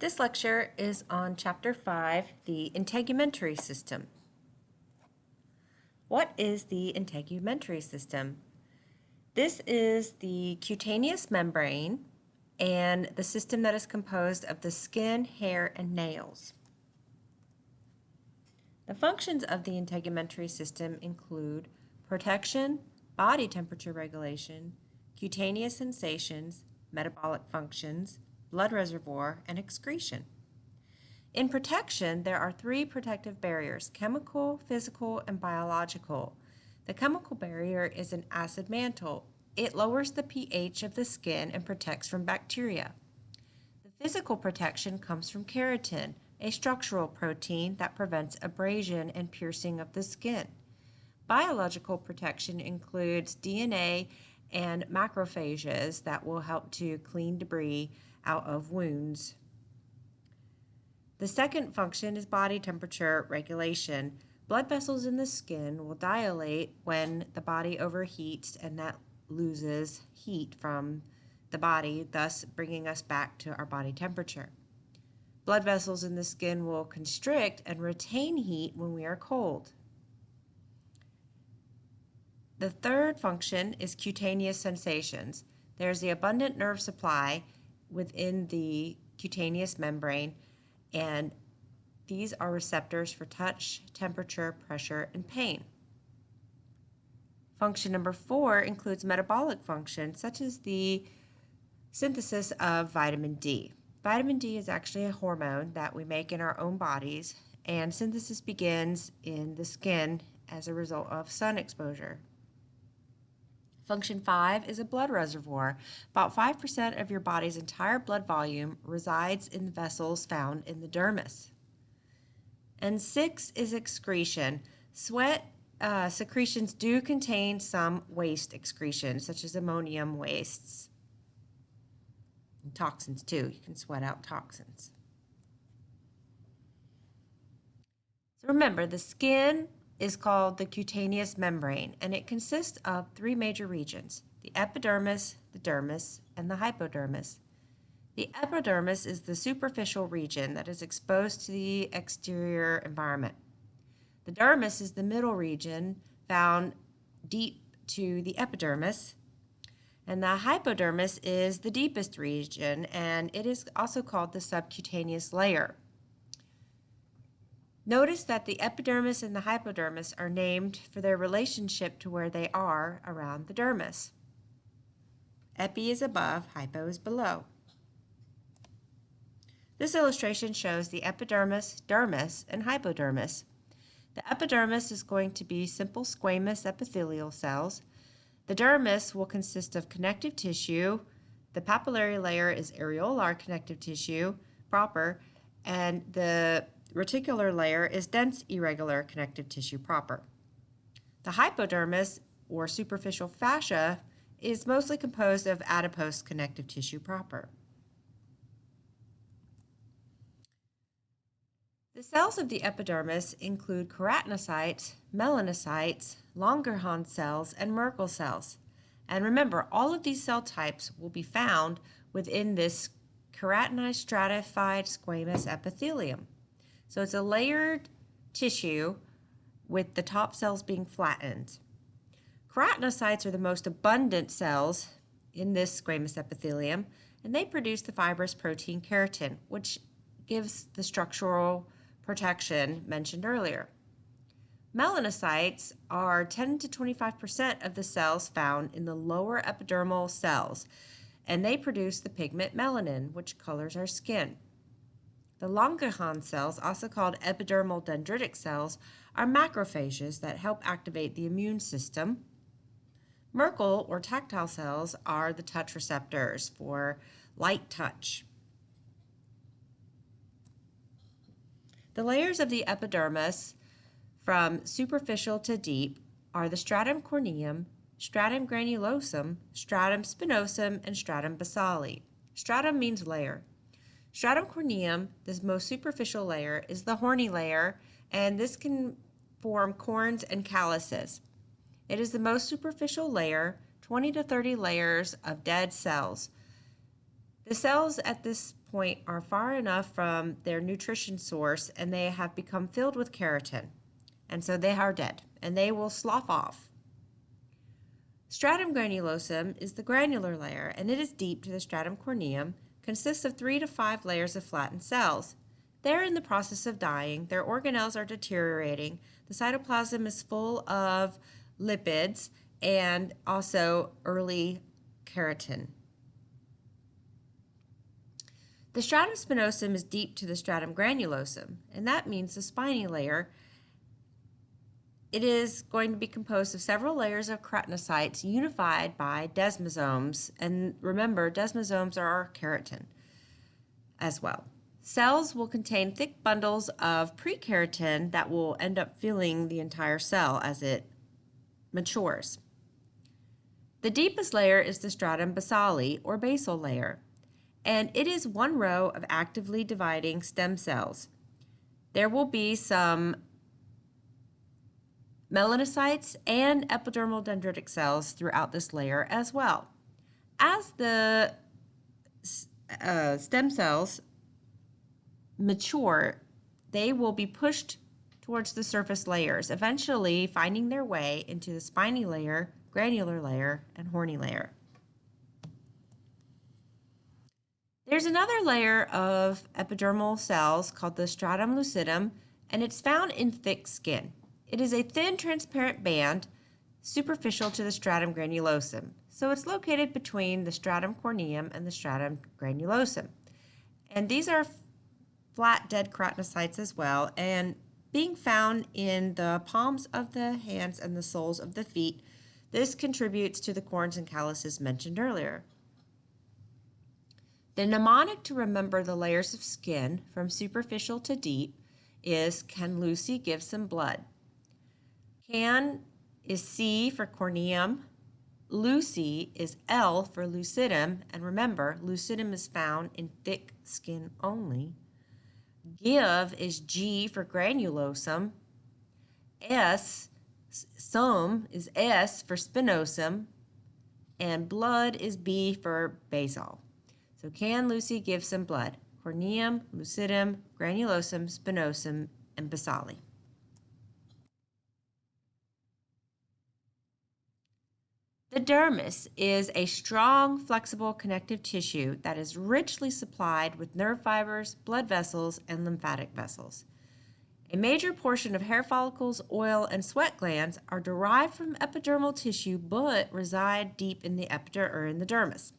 This lecture is on Chapter 5, the Integumentary System. What is the integumentary system? This is the cutaneous membrane and the system that is composed of the skin, hair, and nails. The functions of the integumentary system include protection, body temperature regulation, cutaneous sensations, metabolic functions, blood reservoir, and excretion. In protection, there are three protective barriers: chemical, physical, and biological. The chemical barrier is an acid mantle. It lowers the pH of the skin and protects from bacteria. The physical protection comes from keratin, a structural protein that prevents abrasion and piercing of the skin. Biological protection includes DNA and macrophages that will help to clean debris out of wounds. The second function is body temperature regulation. Blood vessels in the skin will dilate when the body overheats, and that loses heat from the body, thus bringing us back to our body temperature. Blood vessels in the skin will constrict and retain heat when we are cold. The third function is cutaneous sensations. There's the abundant nerve supply within the cutaneous membrane, and these are receptors for touch, temperature, pressure, and pain. Function number 4 includes metabolic functions, such as the synthesis of vitamin D. Vitamin D is actually a hormone that we make in our own bodies, and synthesis begins in the skin as a result of sun exposure. Function 5 is a blood reservoir. About 5% of your body's entire blood volume resides in the vessels found in the dermis. And 6 is excretion. Sweat secretions do contain some waste excretions, such as ammonium wastes. And toxins too. You can sweat out toxins. So remember, the skin is called the cutaneous membrane, and it consists of 3 major regions: the epidermis, the dermis, and the hypodermis. The epidermis is the superficial region that is exposed to the exterior environment. The dermis is the middle region found deep to the epidermis, and the hypodermis is the deepest region, and it is also called the subcutaneous layer. Notice that the epidermis and the hypodermis are named for their relationship to where they are around the dermis. Epi is above, hypo is below. This illustration shows the epidermis, dermis, and hypodermis. The epidermis is going to be simple squamous epithelial cells. The dermis will consist of connective tissue. The papillary layer is areolar connective tissue proper, and the reticular layer is dense irregular connective tissue proper. The hypodermis, or superficial fascia, is mostly composed of adipose connective tissue proper. The cells of the epidermis include keratinocytes, melanocytes, Langerhans cells, and Merkel cells. And remember, all of these cell types will be found within this keratinized stratified squamous epithelium. So it's a layered tissue with the top cells being flattened. Keratinocytes are the most abundant cells in this squamous epithelium, and they produce the fibrous protein keratin, which gives the structural protection mentioned earlier. Melanocytes are 10 to 25% of the cells found in the lower epidermal cells, and they produce the pigment melanin, which colors our skin. The Langerhans cells, also called epidermal dendritic cells, are macrophages that help activate the immune system. Merkel, or tactile cells, are the touch receptors for light touch. The layers of the epidermis, from superficial to deep, are the stratum corneum, stratum granulosum, stratum spinosum, and stratum basale. Stratum means layer. Stratum corneum, this most superficial layer, is the horny layer, and this can form corns and calluses. It is the most superficial layer, 20 to 30 layers of dead cells. The cells at this point are far enough from their nutrition source and they have become filled with keratin. And so they are dead and they will slough off. Stratum granulosum is the granular layer and it is deep to the stratum corneum, consists of 3 to 5 layers of flattened cells. They're in the process of dying, their organelles are deteriorating, the cytoplasm is full of lipids and also early keratin. The stratum spinosum is deep to the stratum granulosum, and that means the spiny layer. It is going to be composed of several layers of keratinocytes unified by desmosomes, and remember, desmosomes are our keratin as well. Cells will contain thick bundles of pre-keratin that will end up filling the entire cell as it matures. The deepest layer is the stratum basale, or basal layer, and it is one row of actively dividing stem cells. There will be some melanocytes and epidermal dendritic cells throughout this layer as well. As the stem cells mature, they will be pushed towards the surface layers, eventually finding their way into the spiny layer, granular layer, and horny layer. There's another layer of epidermal cells called the stratum lucidum, and it's found in thick skin. It is a thin, transparent band superficial to the stratum granulosum. So it's located between the stratum corneum and the stratum granulosum. And these are flat, dead keratinocytes as well, and being found in the palms of the hands and the soles of the feet, this contributes to the corns and calluses mentioned earlier. The mnemonic to remember the layers of skin from superficial to deep is, can Lucy give some blood? Can is C for corneum, Lucy is L for lucidum, and remember, lucidum is found in thick skin only. Give is G for granulosum, some is S for spinosum, and blood is B for basal. So can Lucy give some blood? Corneum, lucidum, granulosum, spinosum, and basale. The dermis is a strong, flexible connective tissue that is richly supplied with nerve fibers, blood vessels, and lymphatic vessels. A major portion of hair follicles, oil, and sweat glands are derived from epidermal tissue but reside deep in the dermis.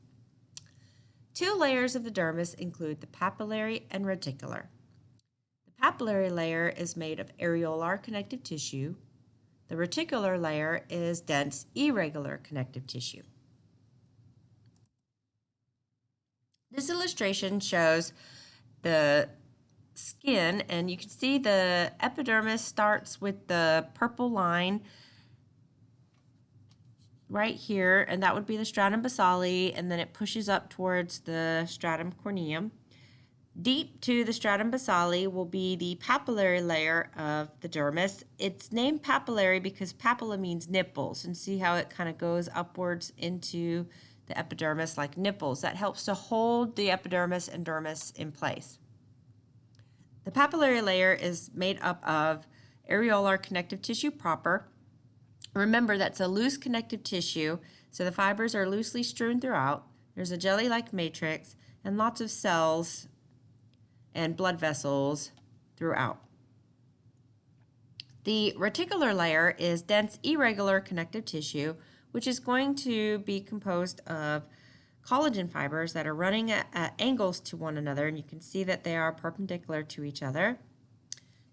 Two layers of the dermis include the papillary and reticular. The papillary layer is made of areolar connective tissue. The reticular layer is dense, irregular connective tissue. This illustration shows the skin, and you can see the epidermis starts with the purple line right here, and that would be the stratum basale, and then it pushes up towards the stratum corneum. Deep to the stratum basale will be the papillary layer of the dermis. It's named papillary because papilla means nipples, and see how it kind of goes upwards into the epidermis like nipples. That helps to hold the epidermis and dermis in place. The papillary layer is made up of areolar connective tissue proper. Remember, that's a loose connective tissue, so the fibers are loosely strewn throughout. There's a jelly-like matrix and lots of cells and blood vessels throughout. The reticular layer is dense, irregular connective tissue, which is going to be composed of collagen fibers that are running at angles to one another, and you can see that they are perpendicular to each other.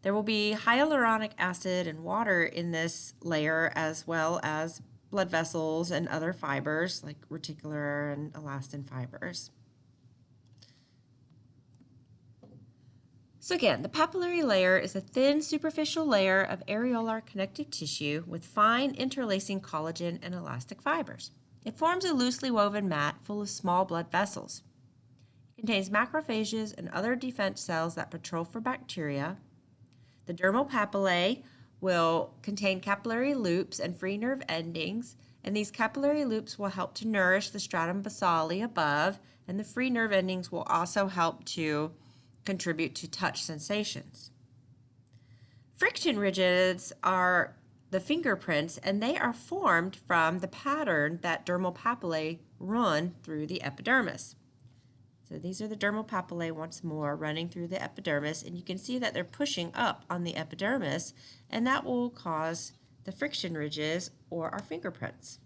There will be hyaluronic acid and water in this layer, as well as blood vessels and other fibers like reticular and elastin fibers. So again, the papillary layer is a thin superficial layer of areolar connective tissue with fine interlacing collagen and elastic fibers. It forms a loosely woven mat full of small blood vessels. It contains macrophages and other defense cells that patrol for bacteria. The dermal papillae will contain capillary loops and free nerve endings, and these capillary loops will help to nourish the stratum basale above, and the free nerve endings will also help to contribute to touch sensations. Friction ridges are the fingerprints, and they are formed from the pattern that dermal papillae run through the epidermis. So these are the dermal papillae once more running through the epidermis, and you can see that they're pushing up on the epidermis, and that will cause the friction ridges or our fingerprints.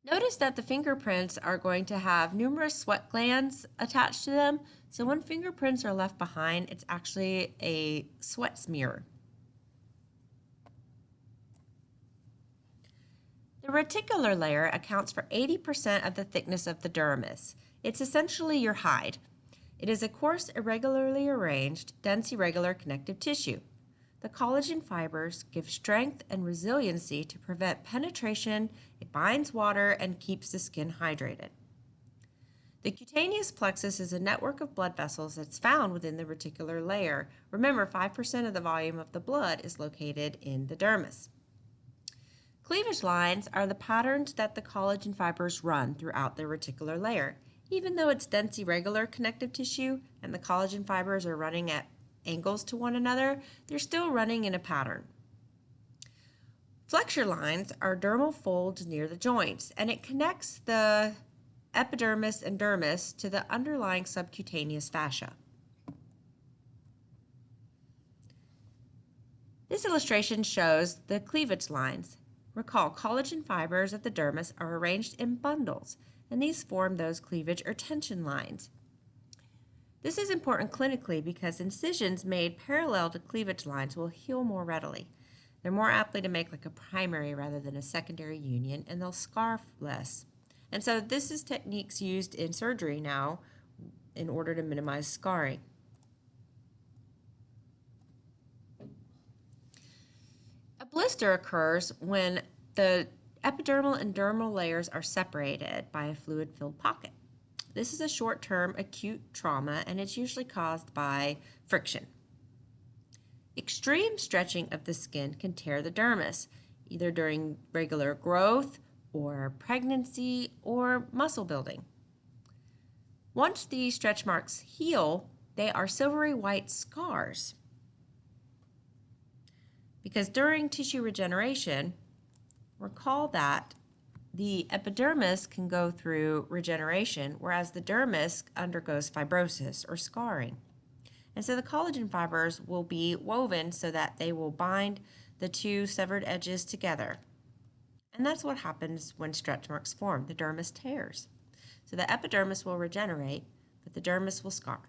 Notice that the fingerprints are going to have numerous sweat glands attached to them, so when fingerprints are left behind, it's actually a sweat smear. The reticular layer accounts for 80% of the thickness of the dermis. It's essentially your hide. It is a coarse, irregularly arranged, dense, irregular connective tissue. The collagen fibers give strength and resiliency to prevent penetration, it binds water, and keeps the skin hydrated. The cutaneous plexus is a network of blood vessels that's found within the reticular layer. Remember, 5% of the volume of the blood is located in the dermis. Cleavage lines are the patterns that the collagen fibers run throughout the reticular layer. Even though it's dense, irregular connective tissue and the collagen fibers are running at angles to one another, they're still running in a pattern. Flexure lines are dermal folds near the joints, and it connects the epidermis and dermis to the underlying subcutaneous fascia. This illustration shows the cleavage lines. Recall, collagen fibers of the dermis are arranged in bundles, and these form those cleavage or tension lines. This is important clinically because incisions made parallel to cleavage lines will heal more readily. They're more likely to make like a primary rather than a secondary union, and they'll scar less. And so this is techniques used in surgery now in order to minimize scarring. A blister occurs when the epidermal and dermal layers are separated by a fluid-filled pocket. This is a short-term acute trauma, and it's usually caused by friction. Extreme stretching of the skin can tear the dermis, either during regular growth or pregnancy or muscle building. Once these stretch marks heal, they are silvery white scars. Because during tissue regeneration, recall that the epidermis can go through regeneration, whereas the dermis undergoes fibrosis or scarring. And so the collagen fibers will be woven so that they will bind the two severed edges together. And that's what happens when stretch marks form. The dermis tears. So the epidermis will regenerate, but the dermis will scar.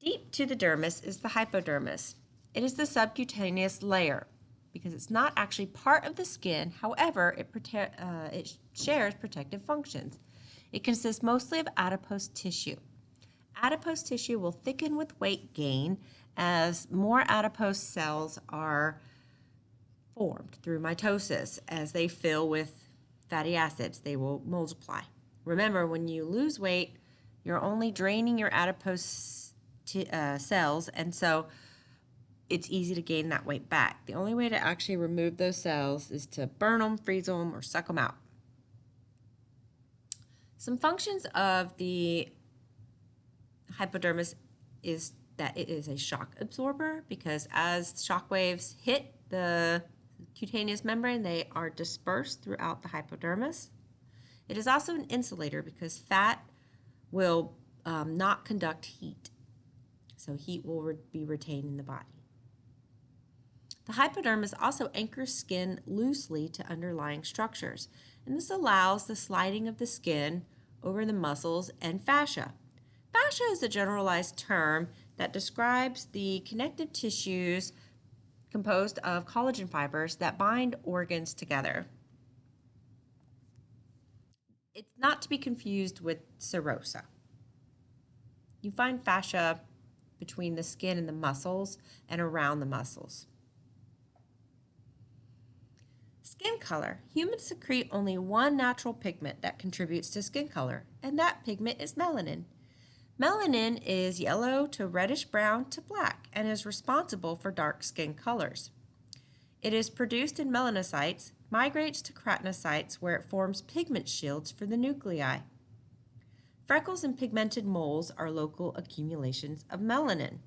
Deep to the dermis is the hypodermis. It is the subcutaneous layer because it's not actually part of the skin. However, it shares protective functions. It consists mostly of adipose tissue. Adipose tissue will thicken with weight gain as more adipose cells are formed through mitosis. As they fill with fatty acids, they will multiply. Remember, when you lose weight, you're only draining your adipose cells, and so it's easy to gain that weight back. The only way to actually remove those cells is to burn them, freeze them, or suck them out. Some functions of the hypodermis is that it is a shock absorber, because as shock waves hit the cutaneous membrane, they are dispersed throughout the hypodermis. It is also an insulator because fat will not conduct heat, so heat will be retained in the body. The hypodermis also anchors skin loosely to underlying structures, and this allows the sliding of the skin over the muscles and fascia. Fascia is a generalized term that describes the connective tissues composed of collagen fibers that bind organs together. It's not to be confused with serosa. You find fascia between the skin and the muscles and around the muscles. Skin color. Humans secrete only one natural pigment that contributes to skin color, and that pigment is melanin. Melanin is yellow to reddish brown to black and is responsible for dark skin colors. It is produced in melanocytes, migrates to keratinocytes where it forms pigment shields for the nuclei. Freckles and pigmented moles are local accumulations of melanin.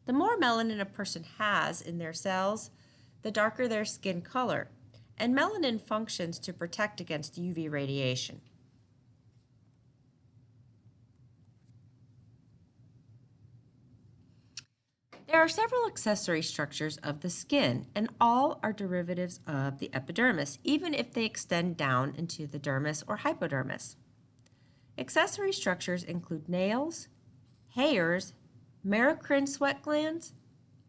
The more melanin a person has in their cells, the darker their skin color, and melanin functions to protect against UV radiation. There are several accessory structures of the skin, and all are derivatives of the epidermis, even if they extend down into the dermis or hypodermis. Accessory structures include nails, hairs, merocrine sweat glands,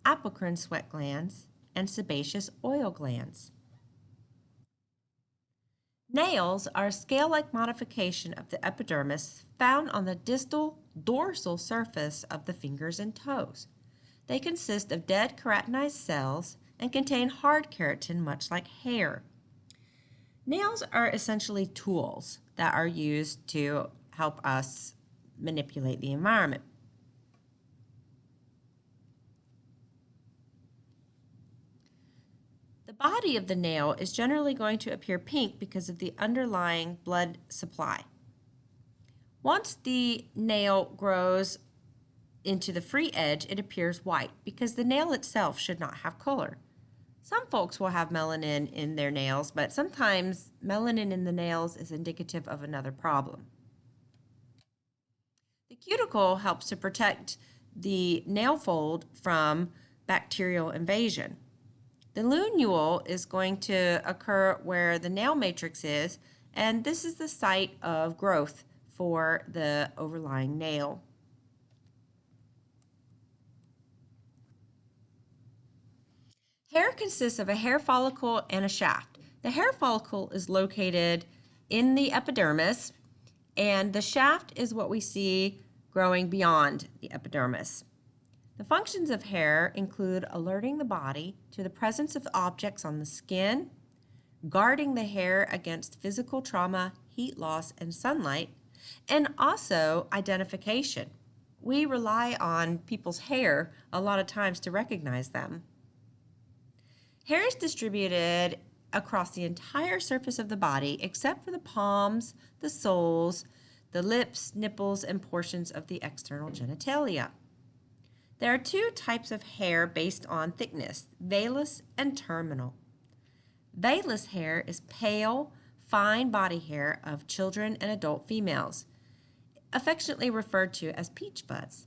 apocrine sweat glands, and sebaceous oil glands. Nails are a scale-like modification of the epidermis found on the distal dorsal surface of the fingers and toes. They consist of dead keratinized cells and contain hard keratin, much like hair. Nails are essentially tools that are used to help us manipulate the environment. The body of the nail is generally going to appear pink because of the underlying blood supply. Once the nail grows into the free edge, it appears white because the nail itself should not have color. Some folks will have melanin in their nails, but sometimes melanin in the nails is indicative of another problem. The cuticle helps to protect the nail fold from bacterial invasion. The lunule is going to occur where the nail matrix is, and this is the site of growth for the overlying nail. Hair consists of a hair follicle and a shaft. The hair follicle is located in the epidermis, and the shaft is what we see growing beyond the epidermis. The functions of hair include alerting the body to the presence of objects on the skin, guarding the hair against physical trauma, heat loss, and sunlight, and also identification. We rely on people's hair a lot of times to recognize them. Hair is distributed across the entire surface of the body except for the palms, the soles, the lips, nipples, and portions of the external genitalia. There are two types of hair based on thickness, vellus and terminal. Vellus hair is pale, fine body hair of children and adult females, affectionately referred to as peach fuzz.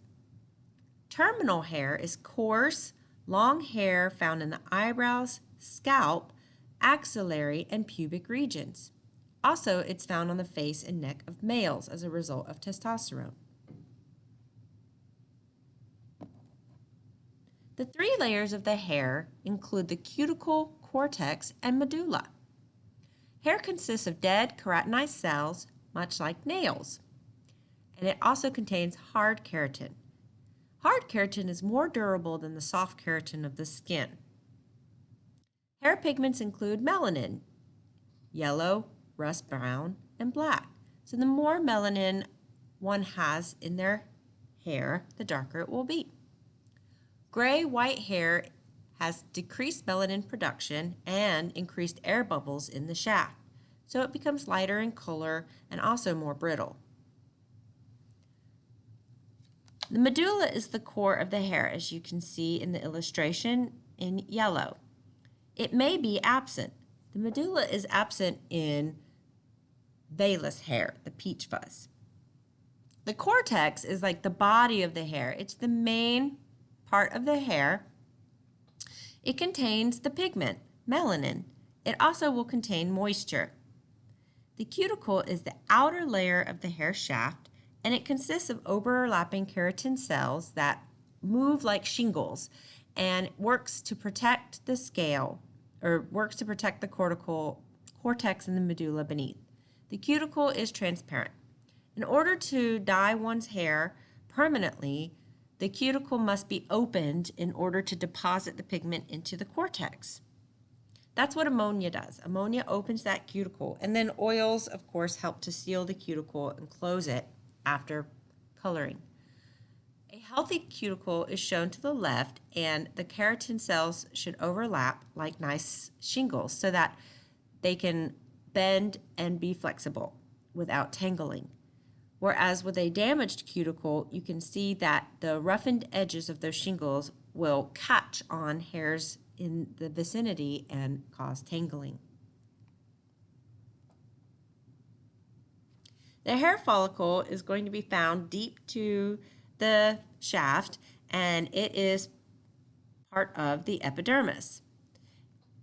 Terminal hair is coarse, long hair found in the eyebrows, scalp, axillary, and pubic regions. Also, it's found on the face and neck of males as a result of testosterone. The three layers of the hair include the cuticle, cortex, and medulla. Hair consists of dead keratinized cells, much like nails, and it also contains hard keratin. Hard keratin is more durable than the soft keratin of the skin. Hair pigments include melanin, yellow, rust brown, and black. So the more melanin one has in their hair, the darker it will be. Gray-white hair has decreased melanin production and increased air bubbles in the shaft, so it becomes lighter in color and also more brittle. The medulla is the core of the hair, as you can see in the illustration in yellow. It may be absent. The medulla is absent in vellus hair, the peach fuzz. The cortex is like the body of the hair. It's the main part of the hair. It contains the pigment, melanin. It also will contain moisture. The cuticle is the outer layer of the hair shaft, and it consists of overlapping keratin cells that move like shingles and works to protect the scale, or works to protect the cortex and the medulla beneath. The cuticle is transparent. In order to dye one's hair permanently, the cuticle must be opened in order to deposit the pigment into the cortex. That's what ammonia does. Ammonia opens that cuticle, and then oils, of course, help to seal the cuticle and close it after coloring. A healthy cuticle is shown to the left, and the keratin cells should overlap like nice shingles so that they can bend and be flexible without tangling. Whereas with a damaged cuticle, you can see that the roughened edges of those shingles will catch on hairs in the vicinity and cause tangling. The hair follicle is going to be found deep to the shaft, and it is part of the epidermis.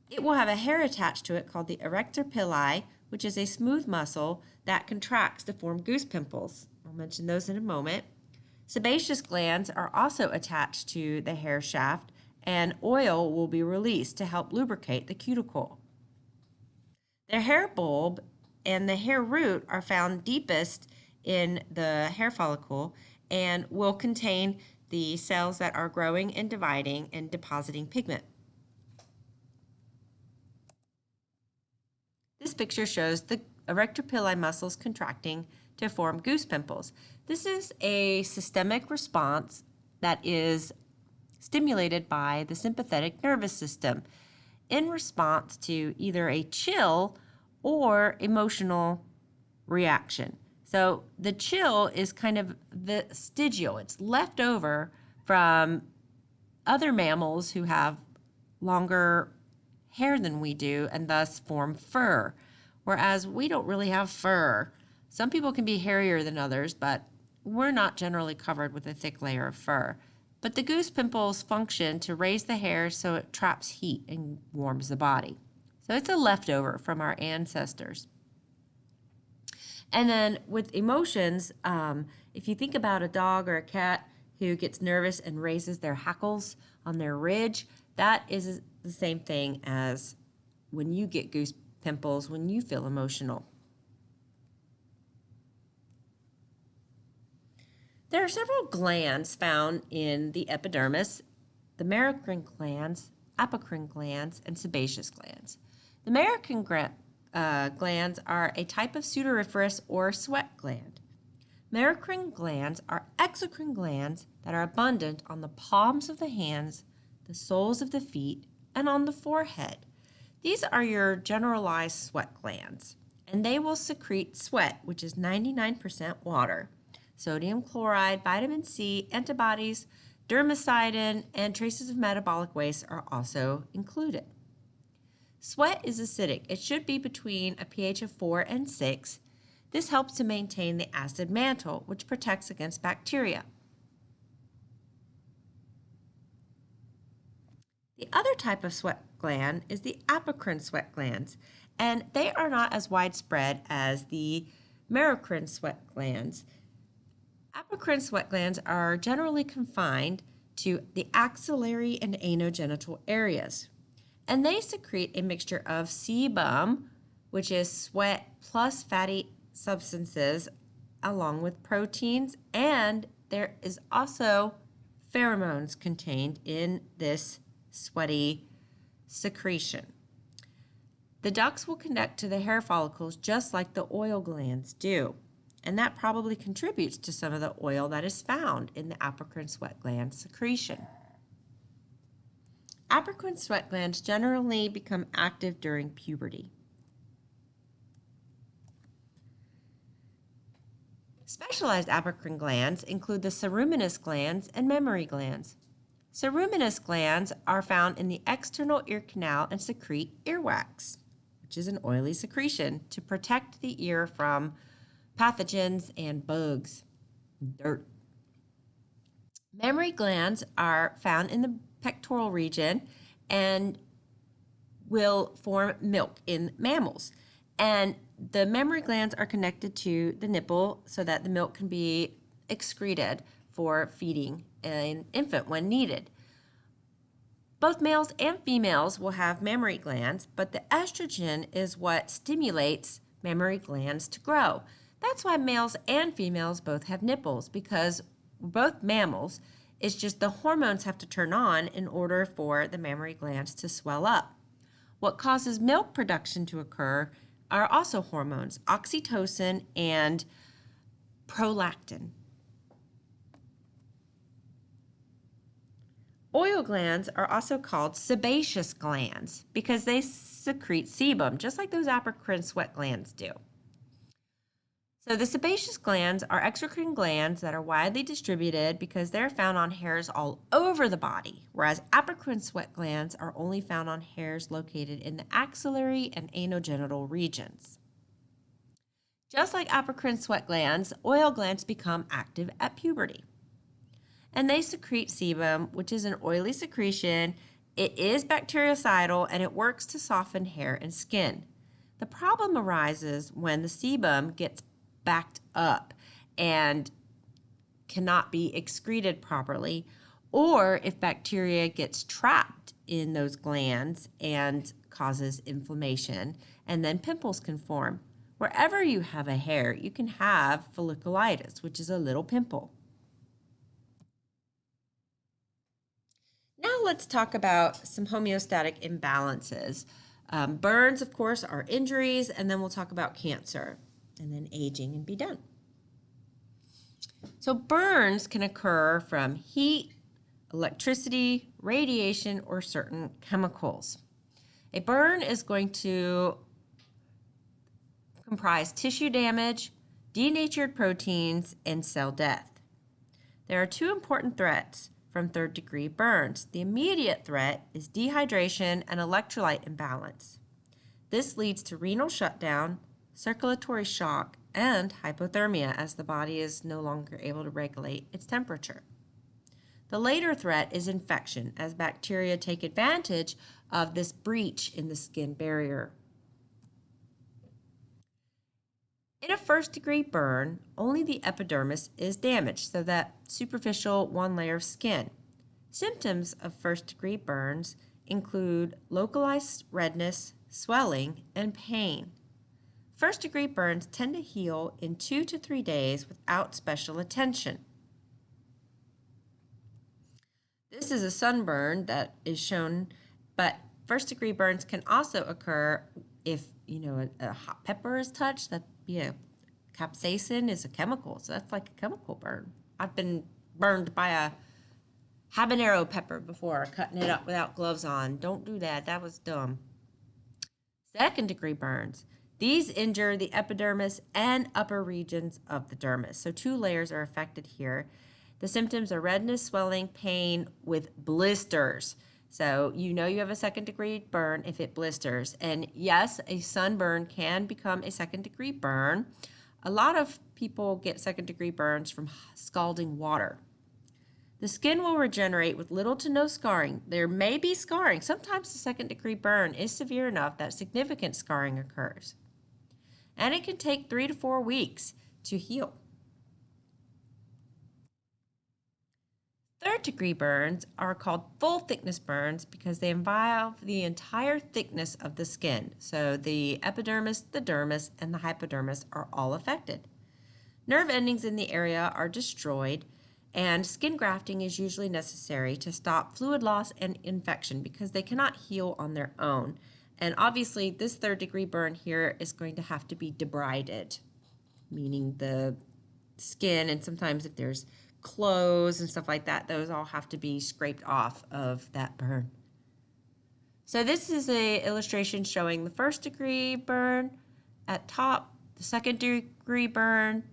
It will have a hair attached to it called the erector pili, which is a smooth muscle that contracts to form goose pimples. I'll mention those in a moment. Sebaceous glands are also attached to the hair shaft, and oil will be released to help lubricate the cuticle. The hair bulb and the hair root are found deepest in the hair follicle and will contain the cells that are growing and dividing and depositing pigment. This picture shows the erector pili muscles contracting to form goose pimples. This is a systemic response that is stimulated by the sympathetic nervous system in response to either a chill or emotional reaction. So the chill is kind of vestigial. It's left over from other mammals who have longer hair than we do and thus form fur, whereas we don't really have fur. Some people can be hairier than others, but we're not generally covered with a thick layer of fur. But the goose pimples function to raise the hair so it traps heat and warms the body. So it's a leftover from our ancestors. And then with emotions, if you think about a dog or a cat who gets nervous and raises their hackles on their ridge, that is the same thing as when you get goose pimples when you feel emotional. There are several glands found in the epidermis: the merocrine glands, apocrine glands, and sebaceous glands. The merocrine glands are a type of sudoriferous or sweat gland. Merocrine glands are exocrine glands that are abundant on the palms of the hands, the soles of the feet, and on the forehead. These are your generalized sweat glands, and they will secrete sweat, which is 99% water. Sodium chloride, vitamin C, antibodies, dermacidin, and traces of metabolic waste are also included. Sweat is acidic. It should be between a pH of 4 and 6. This helps to maintain the acid mantle, which protects against bacteria. The other type of sweat gland is the apocrine sweat glands, and they are not as widespread as the merocrine sweat glands. Apocrine sweat glands are generally confined to the axillary and anogenital areas, and they secrete a mixture of sebum, which is sweat plus fatty substances along with proteins, and there is also pheromones contained in this sweaty secretion. The ducts will connect to the hair follicles just like the oil glands do, and that probably contributes to some of the oil that is found in the apocrine sweat gland secretion. Apocrine sweat glands generally become active during puberty. Specialized apocrine glands include the ceruminous glands and mammary glands. Ceruminous glands are found in the external ear canal and secrete earwax, which is an oily secretion to protect the ear from pathogens and bugs, dirt. Mammary glands are found in the pectoral region and will form milk in mammals. And the mammary glands are connected to the nipple so that the milk can be excreted for feeding an infant when needed. Both males and females will have mammary glands, but the estrogen is what stimulates mammary glands to grow. That's why males and females both have nipples, because we're both mammals. It's just the hormones have to turn on in order for the mammary glands to swell up. What causes milk production to occur are also hormones, oxytocin and prolactin. Oil glands are also called sebaceous glands because they secrete sebum, just like those apocrine sweat glands do. So the sebaceous glands are exocrine glands that are widely distributed because they're found on hairs all over the body, whereas apocrine sweat glands are only found on hairs located in the axillary and anogenital regions. Just like apocrine sweat glands, oil glands become active at puberty. And they secrete sebum, which is an oily secretion. It is bactericidal and it works to soften hair and skin. The problem arises when the sebum gets backed up and cannot be excreted properly, or if bacteria gets trapped in those glands and causes inflammation, and then pimples can form. Wherever you have a hair, you can have folliculitis, which is a little pimple. Now let's talk about some homeostatic imbalances. Burns, of course, are injuries, and then we'll talk about cancer, and then aging and be done. So burns can occur from heat, electricity, radiation, or certain chemicals. A burn is going to comprise tissue damage, denatured proteins, and cell death. There are two important threats from third-degree burns. The immediate threat is dehydration and electrolyte imbalance. This leads to renal shutdown, circulatory shock, and hypothermia as the body is no longer able to regulate its temperature. The later threat is infection as bacteria take advantage of this breach in the skin barrier. In a first-degree burn, only the epidermis is damaged, so that superficial one layer of skin. Symptoms of first-degree burns include localized redness, swelling, and pain. First-degree burns tend to heal in 2 to 3 days without special attention. This is a sunburn that is shown, but first-degree burns can also occur if a hot pepper is touched. That capsaicin is a chemical, so that's like a chemical burn. I've been burned by a habanero pepper before, cutting it up without gloves on. Don't do that. That was dumb. Second-degree burns. These injure the epidermis and upper regions of the dermis. So 2 layers are affected here. The symptoms are redness, swelling, pain with blisters. So you know you have a second-degree burn if it blisters. And yes, a sunburn can become a second-degree burn. A lot of people get second-degree burns from scalding water. The skin will regenerate with little to no scarring. There may be scarring. Sometimes the second-degree burn is severe enough that significant scarring occurs. And it can take 3 to 4 weeks to heal. Third-degree burns are called full-thickness burns because they involve the entire thickness of the skin. So the epidermis, the dermis, and the hypodermis are all affected. Nerve endings in the area are destroyed, and skin grafting is usually necessary to stop fluid loss and infection because they cannot heal on their own. And obviously, this third-degree burn here is going to have to be debrided, meaning the skin, and sometimes if there's clothes and stuff like that, those all have to be scraped off of that burn. So this is an illustration showing the first-degree burn at top, the second-degree burn,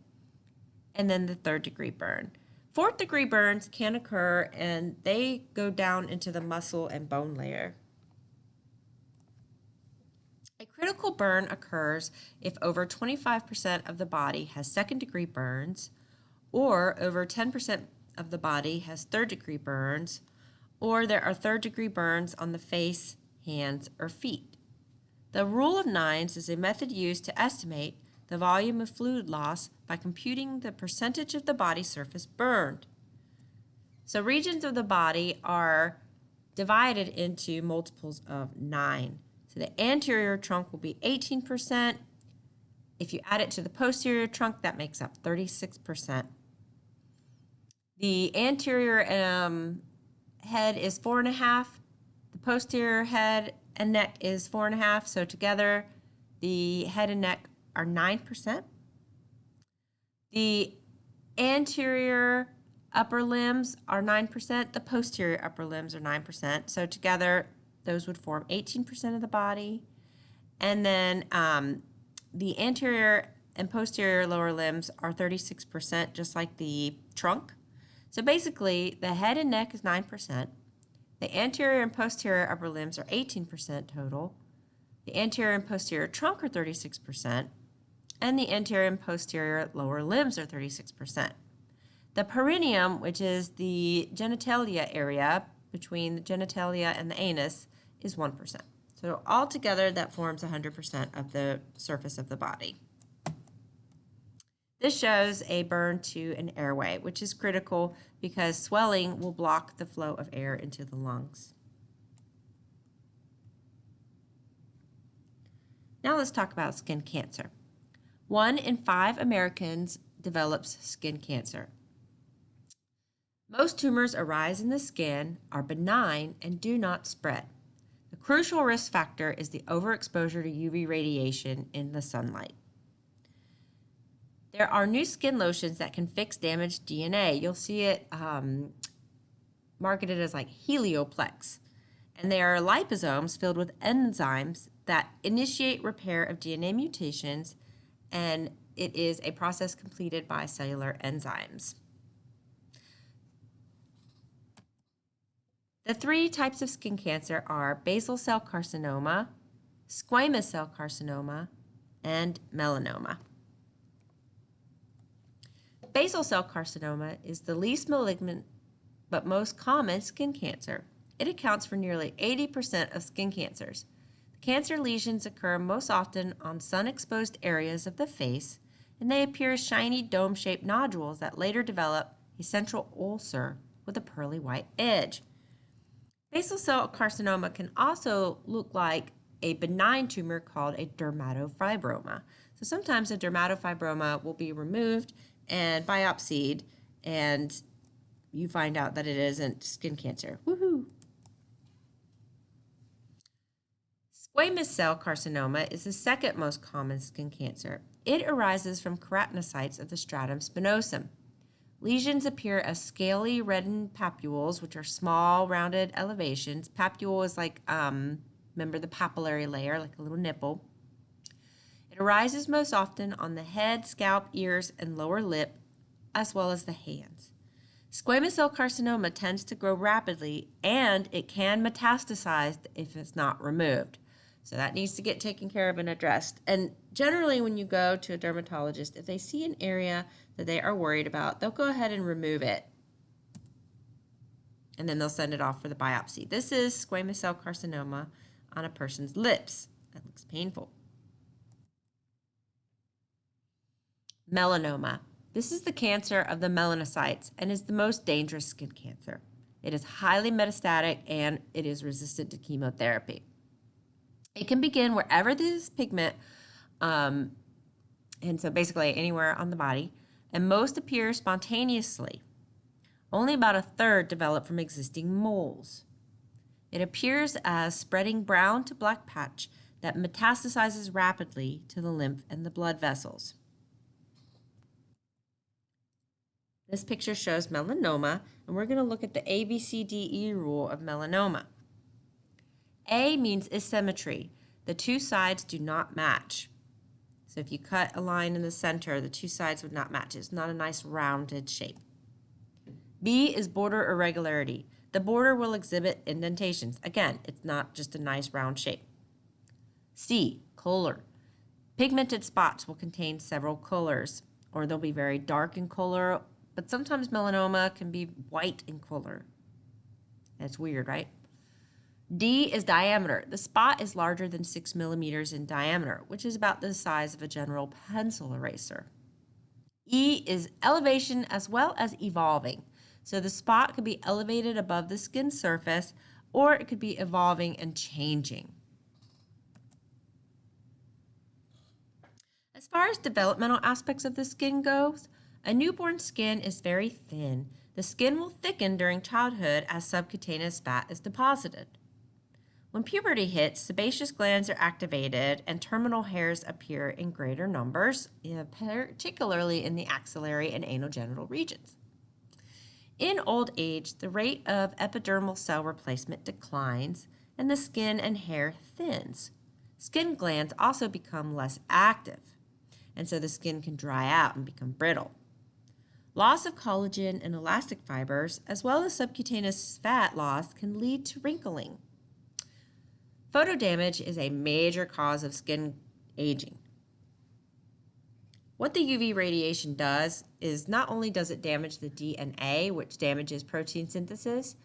and then the third-degree burn. Fourth-degree burns can occur, and they go down into the muscle and bone layer. A critical burn occurs if over 25% of the body has second-degree burns, or over 10% of the body has third-degree burns, or there are third-degree burns on the face, hands, or feet. The rule of nines is a method used to estimate the volume of fluid loss by computing the percentage of the body surface burned. So regions of the body are divided into multiples of 9. So the anterior trunk will be 18%. If you add it to the posterior trunk, that makes up 36%. The anterior head is 4.5. The posterior head and neck is 4.5. So together, the head and neck are 9%. The anterior upper limbs are 9%, the posterior upper limbs are 9%. So together, those would form 18% of the body. And then the anterior and posterior lower limbs are 36%, just like the trunk. So basically, the head and neck is 9%. The anterior and posterior upper limbs are 18% total. The anterior and posterior trunk are 36%. And the anterior and posterior lower limbs are 36%. The perineum, which is the genitalia area between the genitalia and the anus, is 1%. So altogether, that forms 100% of the surface of the body. This shows a burn to an airway, which is critical because swelling will block the flow of air into the lungs. Now let's talk about skin cancer. 1 in 5 Americans develops skin cancer. Most tumors arise in the skin, are benign, and do not spread. The crucial risk factor is the overexposure to UV radiation in the sunlight. There are new skin lotions that can fix damaged DNA. You'll see it marketed as like Helioplex. And they are liposomes filled with enzymes that initiate repair of DNA mutations, and it is a process completed by cellular enzymes. The 3 types of skin cancer are basal cell carcinoma, squamous cell carcinoma, and melanoma. Basal cell carcinoma is the least malignant but most common skin cancer. It accounts for nearly 80% of skin cancers. The cancer lesions occur most often on sun-exposed areas of the face, and they appear as shiny dome-shaped nodules that later develop a central ulcer with a pearly white edge. Basal cell carcinoma can also look like a benign tumor called a dermatofibroma. So sometimes a dermatofibroma will be removed and biopsied, and you find out that it isn't skin cancer. Woohoo! Squamous cell carcinoma is the second most common skin cancer. It arises from keratinocytes of the stratum spinosum. Lesions appear as scaly reddened papules, which are small rounded elevations. Papule is like, remember the papillary layer, like a little nipple. It arises most often on the head, scalp, ears, and lower lip, as well as the hands. Squamous cell carcinoma tends to grow rapidly, and it can metastasize if it's not removed. So that needs to get taken care of and addressed. And generally, when you go to a dermatologist, if they see an area that they are worried about, they'll go ahead and remove it. And then they'll send it off for the biopsy. This is squamous cell carcinoma on a person's lips. That looks painful. Melanoma. This is the cancer of the melanocytes and is the most dangerous skin cancer. It is highly metastatic and it is resistant to chemotherapy. It can begin wherever this pigment, and so basically anywhere on the body, and most appear spontaneously. Only about a third develop from existing moles. It appears as spreading brown to black patch that metastasizes rapidly to the lymph and the blood vessels. This picture shows melanoma, and we're going to look at the ABCDE rule of melanoma. A means asymmetry. The 2 sides do not match. So if you cut a line in the center, the 2 sides would not match. It's not a nice rounded shape. B is border irregularity. The border will exhibit indentations. Again, it's not just a nice round shape. C, color. Pigmented spots will contain several colors, or they'll be very dark in color, but sometimes melanoma can be white in color. That's weird, right? D is diameter. The spot is larger than 6 millimeters in diameter, which is about the size of a general pencil eraser. E is elevation as well as evolving. So the spot could be elevated above the skin surface, or it could be evolving and changing. As far as developmental aspects of the skin goes, a newborn skin is very thin. The skin will thicken during childhood as subcutaneous fat is deposited. When puberty hits, sebaceous glands are activated and terminal hairs appear in greater numbers, particularly in the axillary and anogenital regions. In old age, the rate of epidermal cell replacement declines and the skin and hair thins. Skin glands also become less active, and so the skin can dry out and become brittle. Loss of collagen and elastic fibers, as well as subcutaneous fat loss, can lead to wrinkling. Photo damage is a major cause of skin aging. What the UV radiation does is not only does it damage the DNA, which damages protein synthesis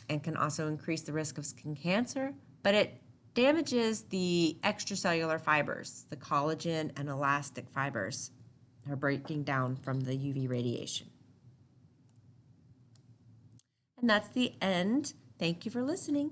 and can also increase the risk of skin cancer, but it damages the extracellular fibers, the collagen and elastic fibers are breaking down from the UV radiation. And that's the end. Thank you for listening.